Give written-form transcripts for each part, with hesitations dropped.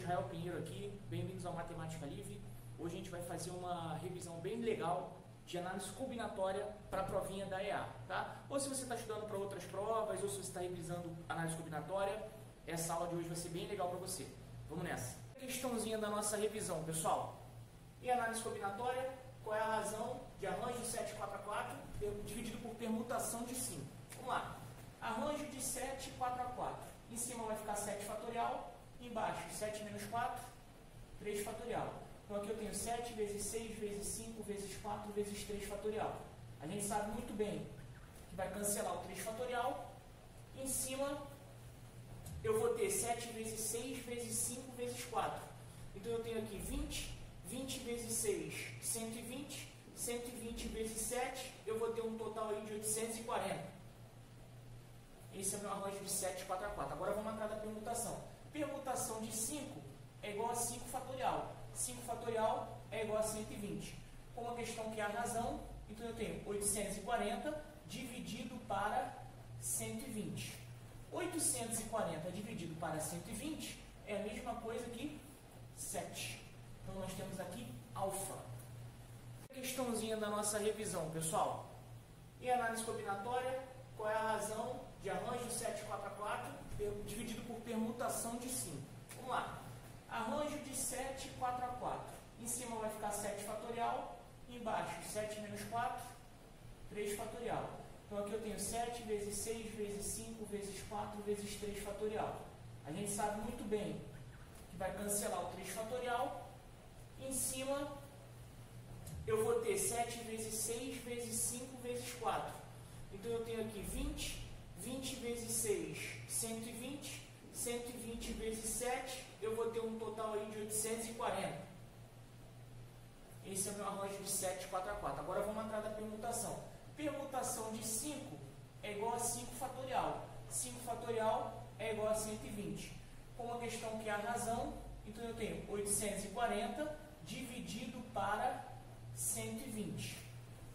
Israel Pinheiro aqui, bem-vindos ao Matemática Livre. Hoje a gente vai fazer uma revisão bem legal de análise combinatória para a provinha da EA, tá? Ou se você está estudando para outras provas, ou se você está revisando análise combinatória, essa aula de hoje vai ser bem legal para você. Vamos nessa. Questãozinha da nossa revisão, pessoal. Em análise combinatória, qual é a razão de arranjo de 7 4 a 4 dividido por permutação de 5? Vamos lá. Arranjo de 7 4 a 4. Em cima vai ficar 7 fatorial, embaixo 7 menos 4, 3 fatorial. Então aqui eu tenho 7 vezes 6 vezes 5 vezes 4 vezes 3 fatorial. A gente sabe muito bem que vai cancelar o 3 fatorial. Em cima eu vou ter 7 vezes 6 vezes 5 vezes 4. Então eu tenho aqui 20, 20 vezes 6, 120, 120 vezes 7, eu vou ter um total aí de 840. Esse é o meu arranjo de 7 4 a 4. Agora vamos entrar na permutação. Permutação de 5 é igual a 5 fatorial. 5 fatorial é igual a 120. Como a questão que é a razão, então eu tenho 840 dividido para 120. 840 dividido para 120 é a mesma coisa que 7. Então nós temos aqui alfa. Questãozinha da nossa revisão, pessoal. Em análise combinatória, qual é a razão de arranjo 7 4 a 4 dividido por permutação de 5? Vamos lá. Arranjo de 7 4 a 4. Em cima vai ficar 7 fatorial, embaixo 7 menos 4, 3 fatorial. Então aqui eu tenho 7 vezes 6 vezes 5 vezes 4 vezes 3 fatorial. A gente sabe muito bem que vai cancelar o 3 fatorial. Em cima eu vou ter 7 vezes 6 vezes 5 vezes 4. Então eu tenho aqui 20, 20 vezes 6, 120, 120 vezes 7, eu vou ter um total aí de 840. Esse é o meu arranjo de 7 4 a 4. Agora vamos entrar na permutação. Permutação de 5 é igual a 5 fatorial. 5 fatorial é igual a 120. Como a questão que é a razão, então eu tenho 840 dividido para 120.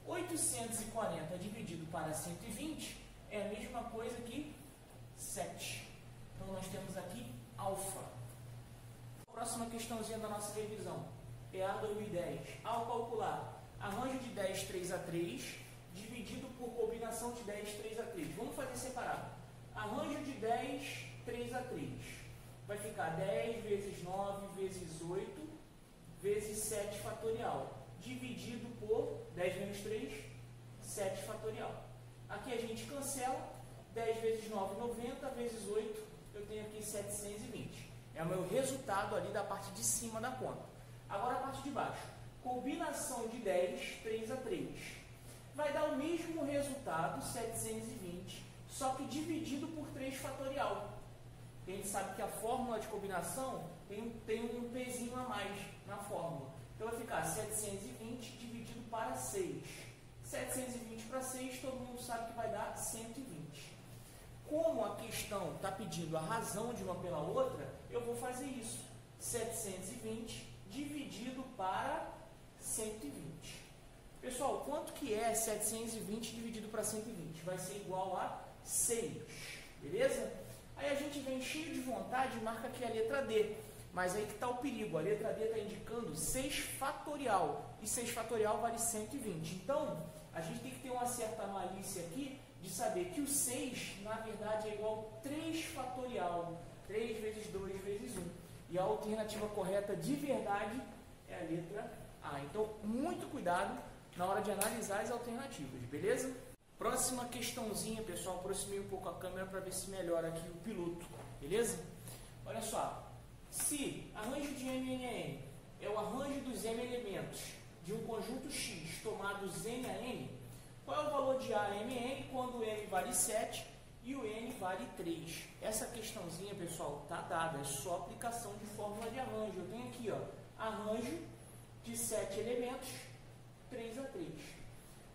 840 dividido para 120 é a mesma coisa que 7. Então nós temos aqui alfa. Próxima questãozinha da nossa revisão. EA 2010. Ao calcular arranjo de 10 3 a 3 dividido por combinação de 10 3 a 3. Vamos fazer separado. Arranjo de 10 3 a 3. Vai ficar 10 vezes 9 vezes 8 vezes 7 fatorial. Dividido por 10 menos 3, 7 fatorial. Aqui a gente cancela. 10 vezes 9, 90, vezes 8, eu tenho aqui 720. É o meu resultado ali da parte de cima da conta. Agora a parte de baixo. Combinação de 10, 3 a 3. Vai dar o mesmo resultado, 720, só que dividido por 3 fatorial. A gente sabe que a fórmula de combinação tem um pezinho a mais na fórmula. Então vai ficar 720 dividido para 6. 720 para 6, todo mundo sabe que vai dar 120. Como a questão está pedindo a razão de uma pela outra, eu vou fazer isso. 720 dividido para 120. Pessoal, quanto que é 720 dividido para 120? Vai ser igual a 6, beleza? Aí a gente vem cheio de vontade e marca aqui a letra D. Mas aí que está o perigo. A letra D está indicando 6 fatorial. E 6 fatorial vale 120. Então, a gente tem que ter uma certa malícia aqui de saber que o 6, na verdade, é igual a 3 fatorial. 3 vezes 2 vezes 1. E a alternativa correta de verdade é a letra A. Então, muito cuidado na hora de analisar as alternativas, beleza? Próxima questãozinha, pessoal. Aproximei um pouco a câmera para ver se melhora aqui o piloto, beleza? Olha só. Se arranjo de MNN é o arranjo dos M elementos de um conjunto X tomados N a N, qual é o valor de A a MN quando o M vale 7 e o N vale 3? Essa questãozinha, pessoal, está dada, é só aplicação de fórmula de arranjo. Eu tenho aqui, ó, arranjo de 7 elementos, 3 a 3.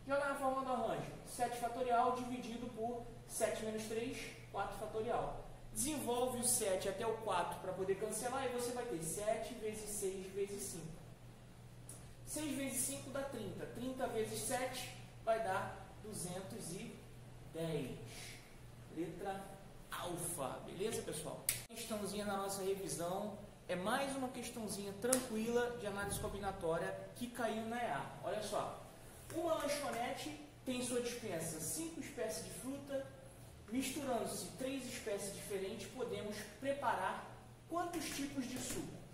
Jogar na fórmula do arranjo, 7 fatorial dividido por 7 menos 3, 4 fatorial. Desenvolve o 7 até o 4 para poder cancelar e você vai ter 7 vezes 6 vezes 5. 6 vezes 5 dá 30. 30 vezes 7 vai dar 210. Letra alfa. Beleza, pessoal? Questãozinha na nossa revisão é mais uma questãozinha tranquila de análise combinatória que caiu na EA. Olha só, uma lanchonete tem em sua despensa 5 espécies de fruta, misturando-se 3 espécies diferentes, podemos preparar quantos tipos de suco?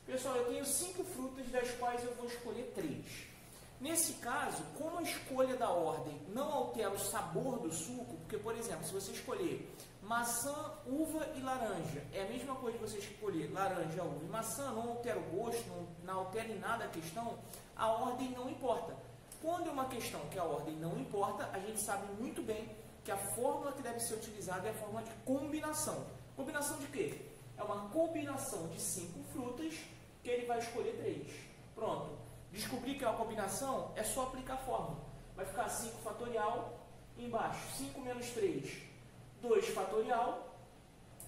Pessoal, eu tenho 5 frutas, das quais eu vou escolher 3. Nesse caso, como a escolha da ordem não altera o sabor do suco, porque, por exemplo, se você escolher maçã, uva e laranja, é a mesma coisa que você escolher laranja, uva e maçã, não altera o gosto, não altera em nada a questão, a ordem não importa. Quando é uma questão que a ordem não importa, a gente sabe muito bem que a fórmula que deve ser utilizada é a fórmula de combinação. Combinação de quê? É uma combinação de 5 frutas que ele vai escolher 3. Pronto. Descobrir que é uma combinação, é só aplicar a fórmula. Vai ficar 5 fatorial, embaixo 5 menos 3, 2 fatorial,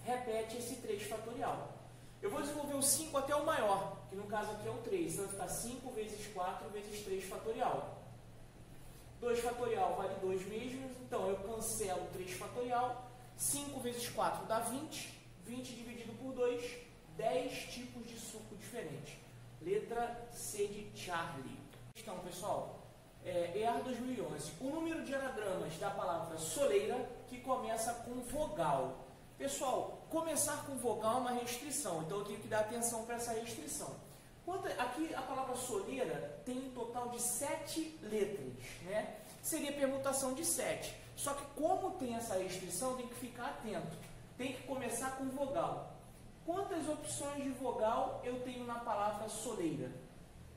repete esse 3 fatorial. Eu vou desenvolver o 5 até o maior, que no caso aqui é o 3, então vai ficar 5 vezes 4 vezes 3 fatorial. 2 fatorial vale 2 mesmo, então eu cancelo 3 fatorial, 5 vezes 4 dá 20, 20 dividido por 2, 10 tipos de suco diferentes. Letra C de Charlie. Então, pessoal, EAR 2011. O número de anagramas da palavra soleira que começa com vogal. Pessoal, começar com vogal é uma restrição, então eu tenho que dar atenção para essa restrição. Aqui a palavra soleira tem um total de 7 letras, né? Seria permutação de 7. Só que como tem essa restrição, tem que ficar atento. Tem que começar com vogal. Quantas opções de vogal eu tenho na palavra soleira?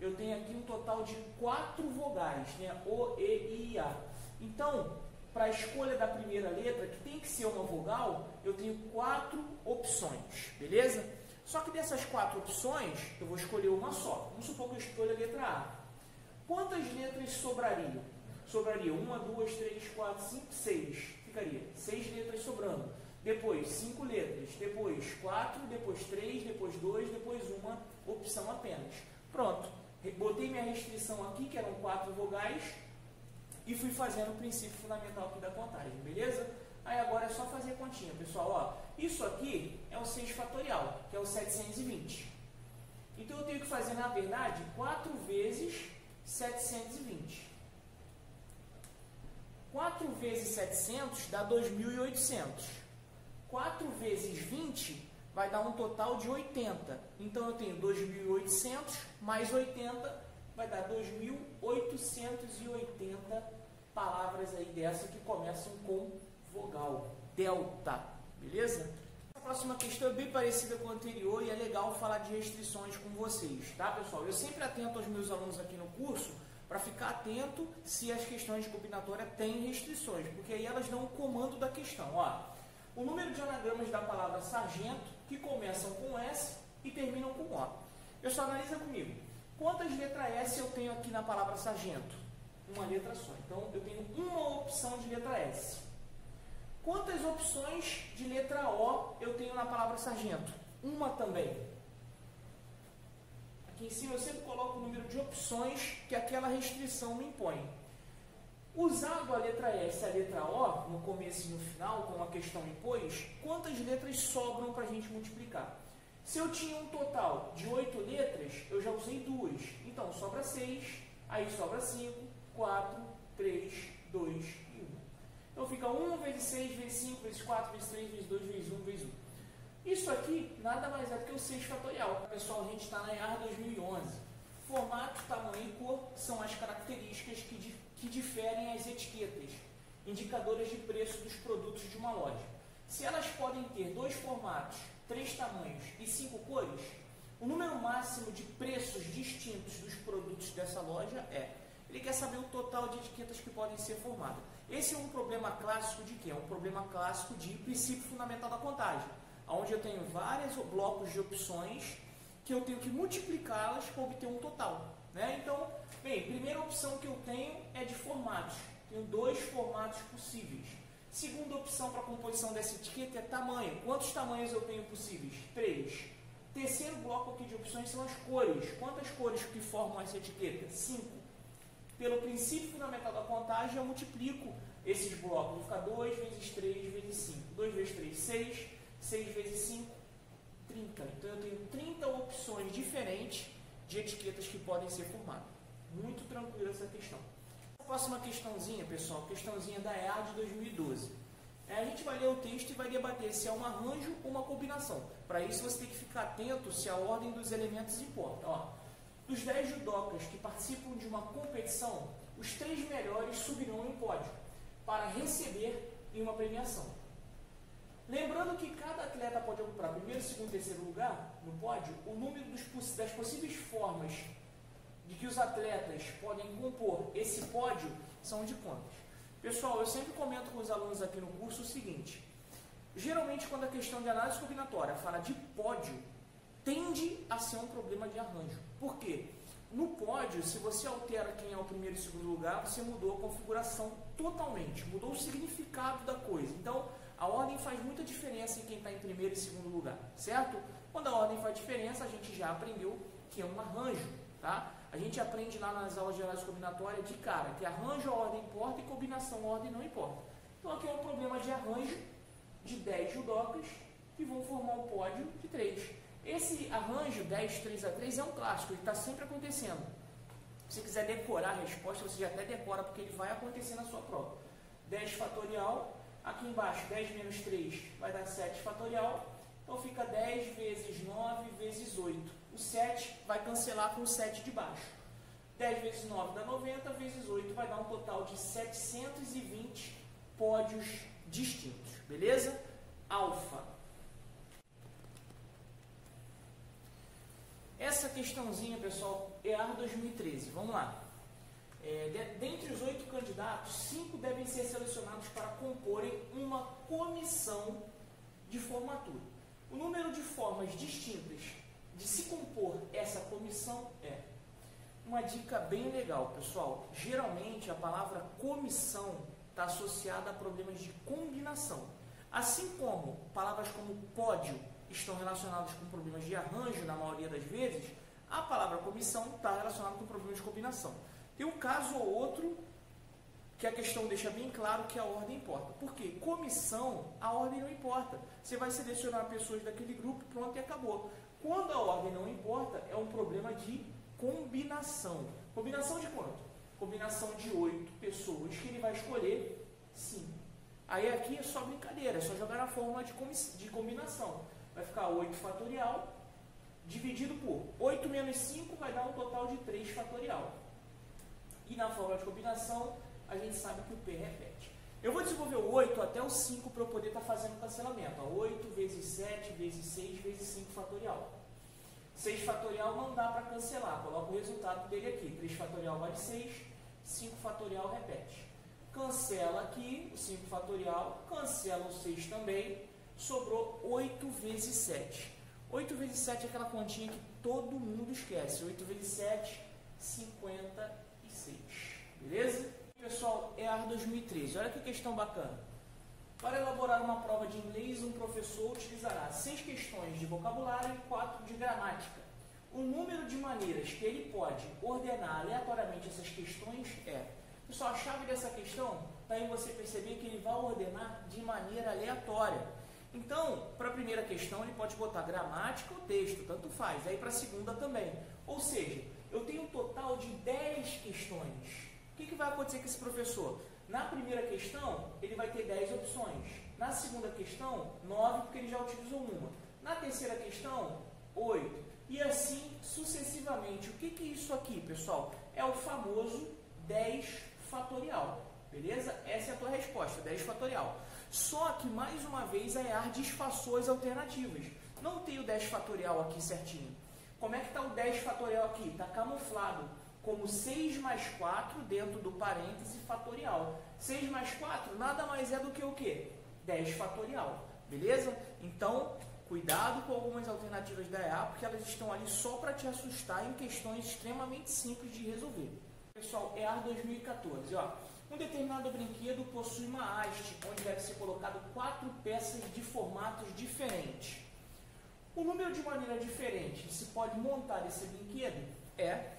Eu tenho aqui um total de 4 vogais, né? O, E, I e A. Então, para a escolha da primeira letra, que tem que ser uma vogal, eu tenho 4 opções, beleza? Só que dessas 4 opções, eu vou escolher uma só. Vamos supor que eu escolha a letra A. Quantas letras sobrariam? Sobraria 1, 2, 3, 4, 5, 6. Ficaria 6 letras sobrando. Depois 5 letras, depois 4, depois 3, depois 2, depois uma opção apenas. Pronto, botei minha restrição aqui, que eram 4 vogais, e fui fazendo o princípio fundamental aqui da contagem, beleza? Aí agora é só fazer a continha, pessoal. Ó, isso aqui é o 6 fatorial, que é o 720. Então eu tenho que fazer, na verdade, 4 vezes 720. 4 vezes 700 dá 2.800. 4 vezes 20 vai dar um total de 80. Então, eu tenho 2.800 mais 80, vai dar 2.880 palavras aí dessa que começam com vogal, delta, beleza? A próxima questão é bem parecida com a anterior e é legal falar de restrições com vocês, tá, pessoal? Eu sempre atento aos meus alunos aqui no curso para ficar atento se as questões de combinatória têm restrições, porque aí elas dão o comando da questão, ó. O número de anagramas da palavra sargento que começam com S e terminam com O. Pessoal, analisa comigo. Quantas letras S eu tenho aqui na palavra sargento? Uma letra só. Então, eu tenho uma opção de letra S. Quantas opções de letra O eu tenho na palavra sargento? Uma também. Aqui em cima eu sempre coloco o número de opções que aquela restrição me impõe. Usando a letra S e a letra O, no começo e no final, como a questão impôs, quantas letras sobram para a gente multiplicar? Se eu tinha um total de 8 letras, eu já usei 2. Então, sobra 6, aí sobra 5, 4, 3, 2 e 1. Então, fica 1 vezes 6, vezes 5, vezes 4, vezes 3, vezes 2, vezes 1, vezes 1. Isso aqui nada mais é do que o 6 fatorial. Pessoal, a gente está na EAR 2011. Formato, tamanho e cor são as características que diferem as etiquetas, indicadoras de preço dos produtos de uma loja. Se elas podem ter 2 formatos, 3 tamanhos e 5 cores, o número máximo de preços distintos dos produtos dessa loja é. Ele quer saber o total de etiquetas que podem ser formadas. Esse é um problema clássico de quê? É um problema clássico de princípio fundamental da contagem, onde eu tenho vários blocos de opções que eu tenho que multiplicá-las para obter um total, né? Então, bem, primeira opção que eu tenho é de formatos. Tenho 2 formatos possíveis. Segunda opção para a composição dessa etiqueta é tamanho. Quantos tamanhos eu tenho possíveis? 3. Terceiro bloco aqui de opções são as cores. Quantas cores que formam essa etiqueta? 5. Pelo princípio fundamental da contagem, eu multiplico esses blocos. Vou ficar 2 vezes 3 vezes 5. 2 vezes 3, 6. 6 vezes 5, 30. Então, eu tenho 30 combinações diferentes de etiquetas que podem ser formadas. Muito tranquila essa questão. A próxima questãozinha, pessoal, questãozinha da EA de 2012. A gente vai ler o texto e vai debater se é um arranjo ou uma combinação. Para isso você tem que ficar atento se a ordem dos elementos importa. Ó, dos 10 judocas que participam de uma competição, os 3 melhores subirão em um pódio para receber em uma premiação. Lembrando que cada atleta pode ocupar primeiro, segundo e terceiro lugar no pódio, o número das possíveis formas de que os atletas podem compor esse pódio são de quantas? Pessoal, eu sempre comento com os alunos aqui no curso o seguinte: geralmente quando a questão de análise combinatória fala de pódio, tende a ser um problema de arranjo. Por quê? No pódio, se você altera quem é o primeiro e segundo lugar, você mudou a configuração totalmente, mudou o significado da coisa. Então, a ordem faz muita diferença em quem está em primeiro e segundo lugar, certo? Quando a ordem faz diferença, a gente já aprendeu que é um arranjo, tá? A gente aprende lá nas aulas de análise combinatória de cara, que arranjo a ordem importa e combinação a ordem não importa. Então aqui é um problema de arranjo de 10 judocas que vão formar um pódio de 3. Esse arranjo 10, 3 a 3 é um clássico, ele está sempre acontecendo. Se você quiser decorar a resposta, você já até decora, porque ele vai acontecer na sua prova. 10 fatorial, aqui embaixo 10 menos 3 vai dar 7 fatorial, então fica 10 vezes 9 vezes 8. O 7 vai cancelar com o 7 de baixo. 10 vezes 9 dá 90, vezes 8 vai dar um total de 720 pódios distintos. Beleza? Alfa. Essa questãozinha, pessoal, é a 2013. Vamos lá. Dentre os 8 candidatos, 5 devem ser selecionados para comporem uma comissão de formatura. O número de formas distintas de se compor essa comissão é uma dica bem legal, pessoal. Geralmente a palavra comissão está associada a problemas de combinação. Assim como palavras como pódio estão relacionadas com problemas de arranjo na maioria das vezes, a palavra comissão está relacionada com problemas de combinação. Tem um caso ou outro que a questão deixa bem claro que a ordem importa. Por quê? Comissão, a ordem não importa. Você vai selecionar pessoas daquele grupo, pronto, e acabou. Quando a ordem não importa, é um problema de combinação. Combinação de quanto? Combinação de 8 pessoas que ele vai escolher 5. Aí aqui é só brincadeira, é só jogar na fórmula de combinação. Vai ficar 8 fatorial, dividido por 8 menos 5 vai dar um total de 3 fatorial. E na fórmula de combinação, a gente sabe que o P repete. Eu vou desenvolver o 8 até o 5 para eu poder estar fazendo o cancelamento. 8 vezes 7 vezes 6 vezes 5 fatorial. 6 fatorial não dá para cancelar. Coloco o resultado dele aqui. 3 fatorial vale 6, 5 fatorial repete. Cancela aqui o 5 fatorial, cancela o 6 também. Sobrou 8 vezes 7. 8 vezes 7 é aquela continha que todo mundo esquece. 8 vezes 7, 56. Beleza? Pessoal, EAR 2013. Olha que questão bacana. Para elaborar uma prova de inglês, um professor utilizará 6 questões de vocabulário e 4 de gramática. O número de maneiras que ele pode ordenar aleatoriamente essas questões é... Pessoal, a chave dessa questão está em você perceber que ele vai ordenar de maneira aleatória. Então, para a primeira questão, ele pode botar gramática ou texto, tanto faz. Aí para a segunda também. Ou seja, eu tenho um total de 10 questões. O que vai acontecer com esse professor? Na primeira questão, ele vai ter 10 opções. Na segunda questão, 9, porque ele já utilizou uma. Na terceira questão, 8. E assim sucessivamente. O que é isso aqui, pessoal? É o famoso 10 fatorial. Beleza? Essa é a tua resposta, 10 fatorial. Só que, mais uma vez, a EAR disfarçou as alternativas. Não tem o 10 fatorial aqui certinho. Como é que está o 10 fatorial aqui? Está camuflado como 6 mais 4 dentro do parêntese fatorial. 6 mais 4 nada mais é do que o quê? 10 fatorial. Beleza? Então, cuidado com algumas alternativas da EAR, porque elas estão ali só para te assustar em questões extremamente simples de resolver. Pessoal, EAR 2014. Ó, um determinado brinquedo possui uma haste, onde deve ser colocado 4 peças de formatos diferentes. O número de maneira diferente se pode montar esse brinquedo é...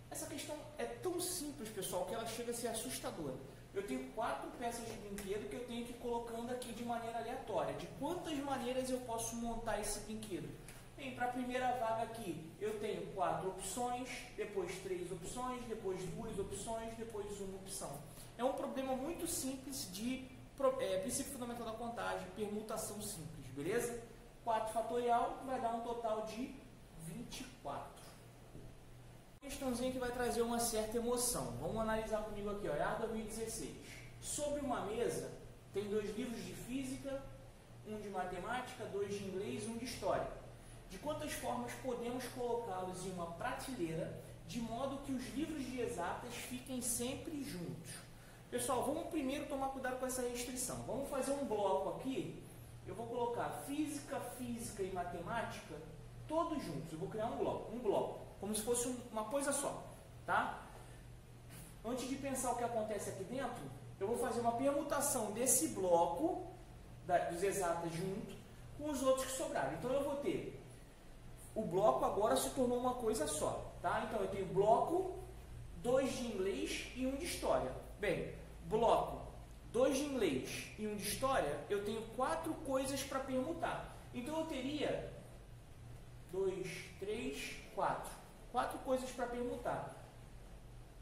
Essa questão é tão simples, pessoal, que ela chega a ser assustadora. Eu tenho 4 peças de brinquedo que eu tenho que ir colocando aqui de maneira aleatória. De quantas maneiras eu posso montar esse brinquedo? Bem, para a primeira vaga aqui, eu tenho 4 opções, depois 3 opções, depois 2 opções, depois 1 opção. É um problema muito simples de princípio fundamental da contagem, permutação simples, beleza? 4 fatorial vai dar um total de 24. Questãozinha que vai trazer uma certa emoção. Vamos analisar comigo aqui, ó, EAR 2016. Sobre uma mesa, tem 2 livros de física, um de matemática, 2 de inglês e um de história. De quantas formas podemos colocá-los em uma prateleira, de modo que os livros de exatas fiquem sempre juntos? Pessoal, vamos primeiro tomar cuidado com essa restrição. Vamos fazer um bloco aqui. Eu vou colocar física e matemática todos juntos. Eu vou criar um bloco, como se fosse uma coisa só, tá? Antes de pensar o que acontece aqui dentro, eu vou fazer uma permutação desse bloco dos exatas junto com os outros que sobraram. Então eu vou ter, o bloco agora se tornou uma coisa só, tá? Então eu tenho bloco, 2 de inglês e 1 de história. Bem, bloco, 2 de inglês e 1 de história, eu tenho 4 coisas para permutar. Então eu teria 2, 3, 4. 4 coisas para permutar.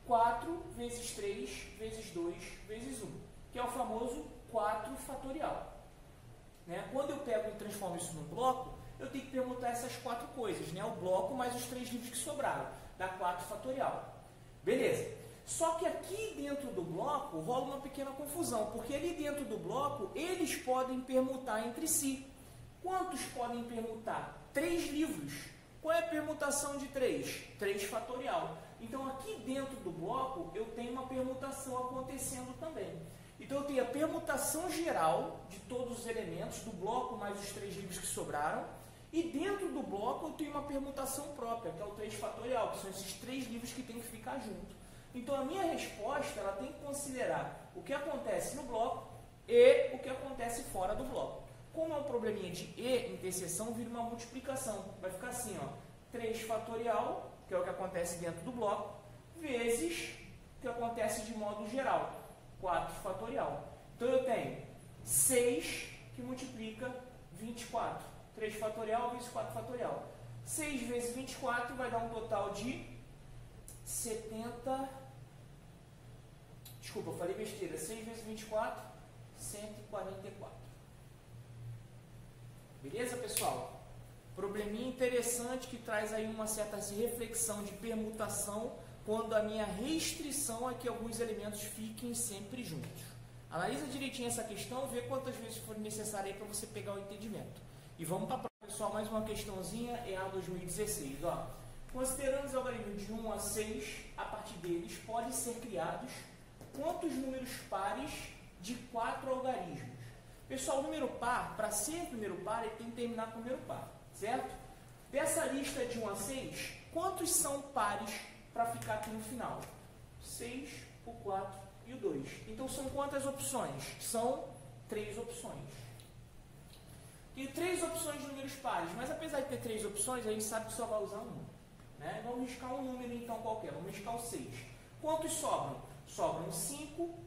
4 vezes 3 vezes 2 vezes 1, que é o famoso 4 fatorial. Né? Quando eu pego e transformo isso num bloco, eu tenho que permutar essas 4 coisas, né? O bloco mais os 3 livros que sobraram, dá 4 fatorial. Beleza. Só que aqui dentro do bloco rola uma pequena confusão, porque ali dentro do bloco eles podem permutar entre si. Quantos podem permutar? 3 livros. Qual é a permutação de 3? 3 fatorial. Então aqui dentro do bloco eu tenho uma permutação acontecendo também. Então eu tenho a permutação geral de todos os elementos do bloco mais os 3 livros que sobraram. E dentro do bloco eu tenho uma permutação própria, que é o 3 fatorial, que são esses 3 livros que tem que ficar junto. Então a minha resposta ela tem que considerar o que acontece no bloco e o que acontece fora do bloco. Como é um probleminha de E, interseção, vira uma multiplicação. Vai ficar assim, ó, 3 fatorial, que é o que acontece dentro do bloco, vezes o que acontece de modo geral, 4 fatorial. Então eu tenho 6 que multiplica 24. 3 fatorial vezes 4 fatorial. 6 vezes 24 vai dar um total de 70... Desculpa, eu falei besteira. 6 vezes 24, 144. Beleza, pessoal? Probleminha interessante que traz aí uma certa reflexão de permutação quando a minha restrição é que alguns elementos fiquem sempre juntos. Analisa direitinho essa questão, vê quantas vezes for necessário para você pegar o entendimento. E vamos para a prova, pessoal, mais uma questãozinha, EAR 2016. Ó. Considerando os algarismos de 1 a 6, a partir deles podem ser criados quantos números pares de 4 algarismos? Pessoal, o número par, para ser número par, ele tem que terminar com o número par, certo? Dessa lista de 1 a 6, quantos são pares para ficar aqui no final? 6, o 4 e o 2. Então, são quantas opções? São 3 opções. Tem 3 opções de números pares, mas apesar de ter 3 opções, a gente sabe que só vai usar uma. Né? Vamos riscar um número, então, qualquer. Vamos riscar o 6. Quantos sobram? Sobram 5,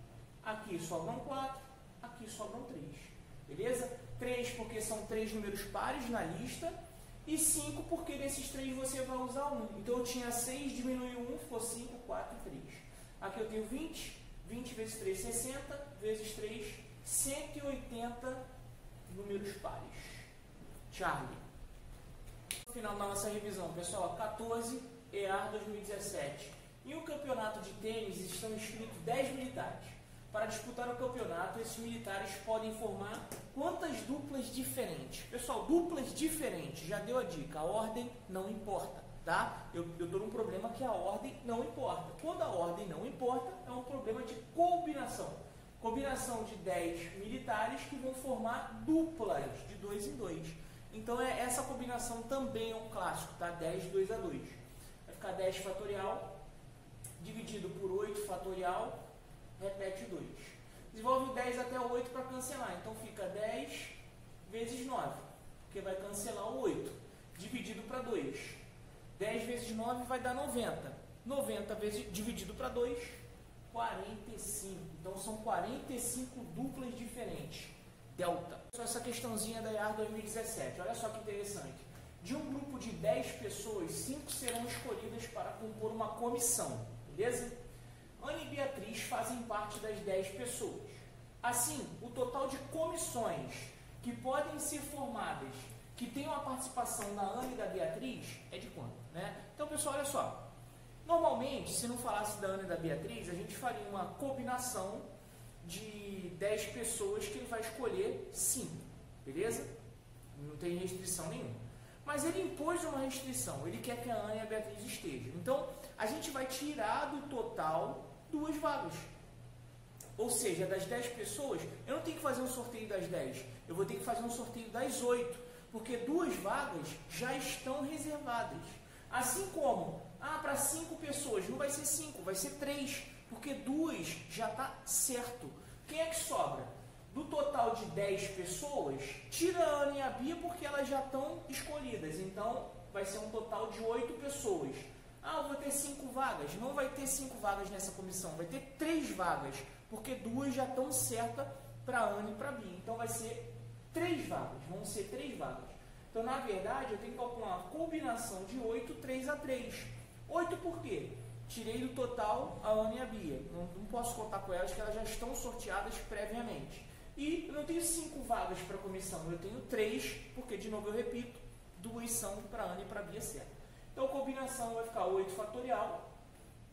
aqui sobram 4, aqui sobram 3. Beleza? 3 porque são 3 números pares na lista, e 5 porque desses 3 você vai usar 1. Então eu tinha 6, diminui 1, ficou 5, 4 e 3. Aqui eu tenho 20, 20 vezes 3, 60, vezes 3, 180 números pares. Charlie. No final da nossa revisão, pessoal, 14, EAR 2017. Em um campeonato de tênis estão inscritos 10 militares. Para disputar o campeonato, esses militares podem formar quantas duplas diferentes? Pessoal, duplas diferentes, já deu a dica, a ordem não importa, tá? Eu estou num problema que a ordem não importa. Quando a ordem não importa, é um problema de combinação. Combinação de 10 militares que vão formar duplas de 2 em 2. Então, essa combinação também é um clássico, tá? 10 de 2 a 2. Vai ficar 10 fatorial, dividido por 8 fatorial, repete 2. Desenvolve o 10 até o 8 para cancelar. Então, fica 10 vezes 9, porque vai cancelar o 8, dividido para 2. 10 vezes 9 vai dar 90. 90 vezes, dividido para 2, 45. Então, são 45 duplas diferentes. Delta. Só essa questãozinha da EAR 2017. Olha só que interessante. De um grupo de 10 pessoas, 5 serão escolhidas para compor uma comissão, beleza? Ana e Beatriz fazem parte das 10 pessoas. Assim, o total de comissões que podem ser formadas, que tenham a participação da Ana e da Beatriz, é de quanto, né? Então, pessoal, olha só. Normalmente, se não falasse da Ana e da Beatriz, a gente faria uma combinação de 10 pessoas que ele vai escolher 5, beleza? Não tem restrição nenhuma. Mas ele impôs uma restrição, ele quer que a Ana e a Beatriz estejam. Então, a gente vai tirar do total 2 vagas. Ou seja, das 10 pessoas, eu não tenho que fazer um sorteio das 10, eu vou ter que fazer um sorteio das 8, porque 2 vagas já estão reservadas. Assim como, para 5 pessoas, não vai ser 5, vai ser 3, porque 2 já está certo. Quem é que sobra? Do total de 10 pessoas, tira a Ana e a Bia porque elas já estão escolhidas. Então, vai ser um total de 8 pessoas. Eu vou ter 5 vagas. Não vai ter 5 vagas nessa comissão, vai ter 3 vagas, porque 2 já estão certas para a Ana e para a Bia. Então, vai ser 3 vagas. Vão ser 3 vagas. Então, na verdade, eu tenho que calcular uma combinação de 8, 3 a 3. 8 por quê? Tirei do total a Ana e a Bia. Não posso contar com elas, que elas já estão sorteadas previamente. E eu não tenho 5 vagas para a comissão, eu tenho 3, porque, de novo, eu repito, 2 são para a Ana e para a Bia certo. Então, a combinação vai ficar 8 fatorial,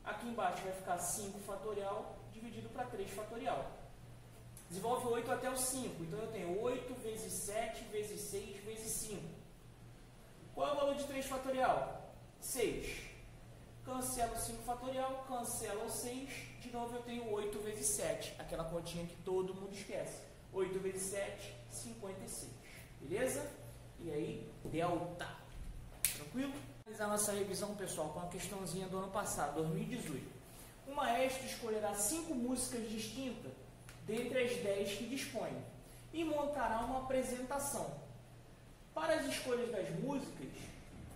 aqui embaixo vai ficar 5 fatorial, dividido para 3 fatorial. Desenvolve 8 até o 5, então eu tenho 8 vezes 7 vezes 6 vezes 5. Qual é o valor de 3 fatorial? 6. Cancela o 5 fatorial, cancela o 6, de novo eu tenho 8 vezes 7, aquela continha que todo mundo esquece. 8 vezes 7, 56. Beleza? E aí, delta. Tranquilo? Vamos finalizar nossa revisão, pessoal, com a questãozinha do ano passado, 2018. O maestro escolherá 5 músicas distintas dentre as 10 que dispõe e montará uma apresentação. Para as escolhas das músicas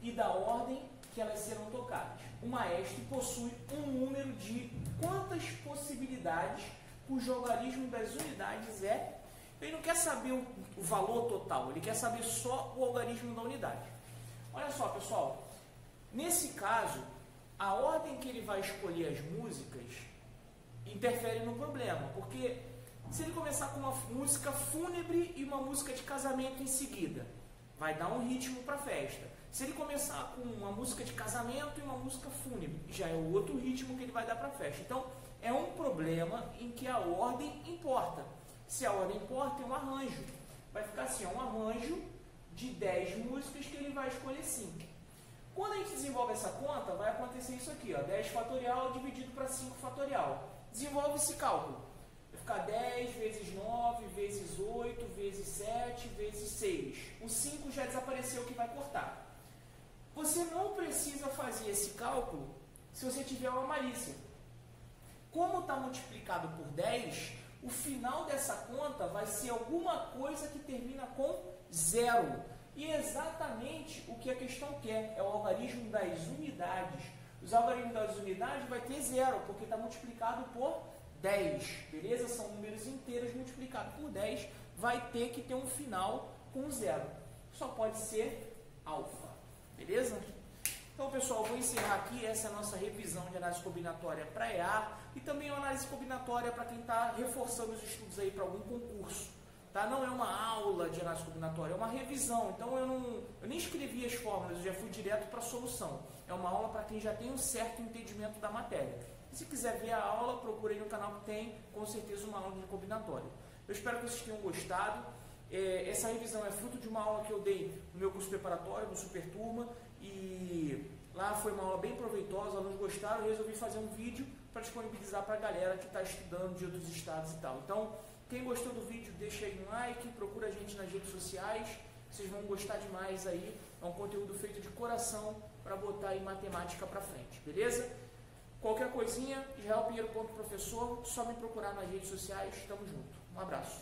e da ordem que elas serão tocadas, o maestro possui um número de quantas possibilidades cujo algarismo das unidades é. Ele não quer saber o valor total, ele quer saber só o algarismo da unidade. Olha só, pessoal, nesse caso, a ordem que ele vai escolher as músicas interfere no problema, porque se ele começar com uma música fúnebre e uma música de casamento em seguida, vai dar um ritmo para a festa. Se ele começar com uma música de casamento e uma música fúnebre, já é o outro ritmo que ele vai dar para a festa. Então, é um problema em que a ordem importa. Se a ordem importa, é um arranjo. Vai ficar assim, um arranjo de 10 músicas que ele vai escolher 5. Quando a gente desenvolve essa conta, vai acontecer isso aqui, 10 fatorial dividido para 5 fatorial. Desenvolve esse cálculo. Vai ficar 10 vezes 9, vezes 8, vezes 7, vezes 6. O 5 já desapareceu, que vai cortar. Você não precisa fazer esse cálculo se você tiver uma malícia. Como está multiplicado por 10, o final dessa conta vai ser alguma coisa que termina com 0. E é exatamente o que a questão quer, é o algarismo das unidades. Os algarismos das unidades vai ter 0, porque está multiplicado por 10, beleza? São números inteiros multiplicados por 10, vai ter que ter um final com 0. Só pode ser alfa, beleza? Então, pessoal, vou encerrar aqui. Essa é a nossa revisão de análise combinatória para EA e também uma análise combinatória para quem está reforçando os estudos aí para algum concurso. Tá? Não é uma aula de análise combinatória, é uma revisão. Então, eu nem escrevi as fórmulas, eu já fui direto para a solução. É uma aula para quem já tem um certo entendimento da matéria. Se quiser ver a aula, procure aí no canal que tem, com certeza, uma aula de combinatória. Eu espero que vocês tenham gostado. Essa revisão é fruto de uma aula que eu dei no meu curso preparatório, no Super Turma, e lá foi uma aula bem proveitosa, os alunos gostaram, e resolvi fazer um vídeo para disponibilizar para a galera que está estudando de outros estados e tal. Então, quem gostou do vídeo, deixa aí um like, procura a gente nas redes sociais, vocês vão gostar demais aí, é um conteúdo feito de coração para botar aí matemática para frente, beleza? Qualquer coisinha, israelpinheiro.professor, só me procurar nas redes sociais, tamo junto. Um abraço.